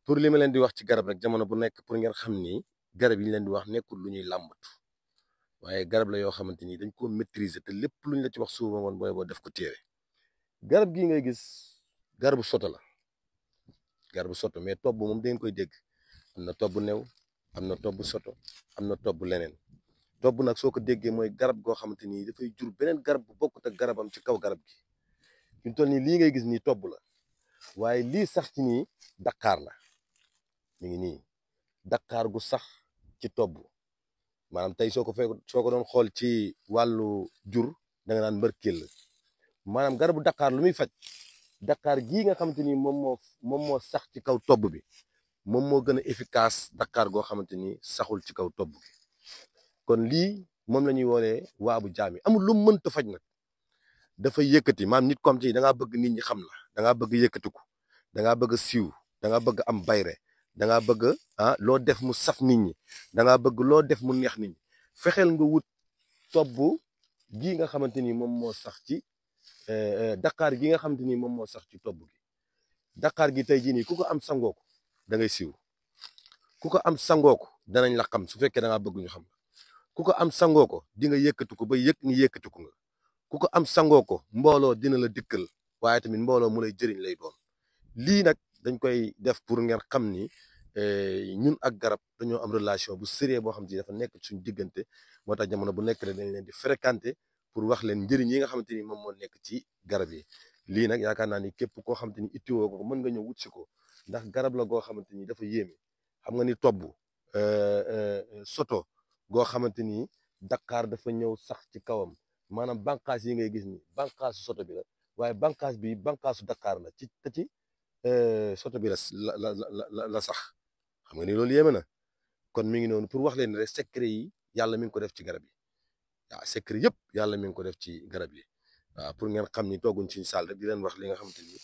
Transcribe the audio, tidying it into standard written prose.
pour li ma leen di wax ci garab rek jamono bu nekk pour ngeen xam ni garab yi ñu leen di wax nekkul lu ñuy làmbatu waaye garab la yoo xamante ni dañ ko maîtriser te lépp lu ñu la ci wax suba ngoon booy boo def ko téere garab gii ngay gis garabu soto la garabu soto mais tobb moom da ngeen koy dégg am na tobb new am na tobb soto am na tobb leneen tobb nag soo ko déggee mooy garab goo xamante ni dafay jur beneen garab bu bokkut ak garabam ci kaw garab gi fi mu toll nii lii ngay gis nii tobb la waaye lii sax ci nii daqaar la mi ngi nii daqaar gu sax ci tobb maanaam tey soo ko doon xool ci wàllu jur da nga naan mbërkeel la maanaam garabu daqaar lu muy faj daqaar gii nga xamante ni moom moo sax ci kaw tobb bi moom moo gën a efficace daqaar goo xamante ni saxul ci kaw tobb bi kon lii moom la ñuy woolee waabu jaam yi amul lu mu mënta faj nag dafay yëkkati maam nit comme ci da ngaa bëgg nit ñi xam la da ngaa bëgg yëkkatiku da ngaa bëgg siiw da ngaa bëgg am bayre da ngaa bëgg loo def mu saf nit ñi da ngaa bëgg loo def mu neex nit ñi fexeel nga wut tobb gii nga xamante ni moom moo sax ci daqaar gi nga xamante ni moom moo sax ci tobb gi daqaar gi tey jii nii ku ko am sangoo ko da ngay siiw ku ko am sangoo ko danañ la xam su fekkee da ngaa bëgg ñu xam ku ko am sangoo ko di nga yëkkatiku ba yëg ni yëkkatiku nga ku ko am sangoo ko mbooloo dina la dikkal waaye tamit mbooloo mu lay jëriñ lay doon lii nag dañ koy def pour ngeen xam ni ñun ak garab dañoo am relation bu sérieux boo xam ci dafa nekk suñu diggante moo tax jamono bu nekk rek dañ leen di fréquenter pour wax leen njëriñ yi nga xamante ni moom moo nekk ci garab yi lii nag yaakaar naa ni képp koo xamante ni ittiwoo ko mën nga ñëw wut si ko ndax garab la goo xamante ni dafa yéeme xam nga ni tobb soto goo xamante ni daqaar dafa ñëw sax ci kawam maanaam bànqaas yi ngay gis ni bànqaasu soto bi la waaye bànqaas bi bànqaasu daqaar la ci soto bi la sax xam nga ni loolu yéeme na kon mi ngi noonu pour wax leen rek secret yi yàlla mi ngi ko def ci garab yi waaw secret yëpp yàlla mi ngi ko def ci garab yi waaw pour ngeen xam ni tooguñ ci saal rek di leen wax li nga xamante ni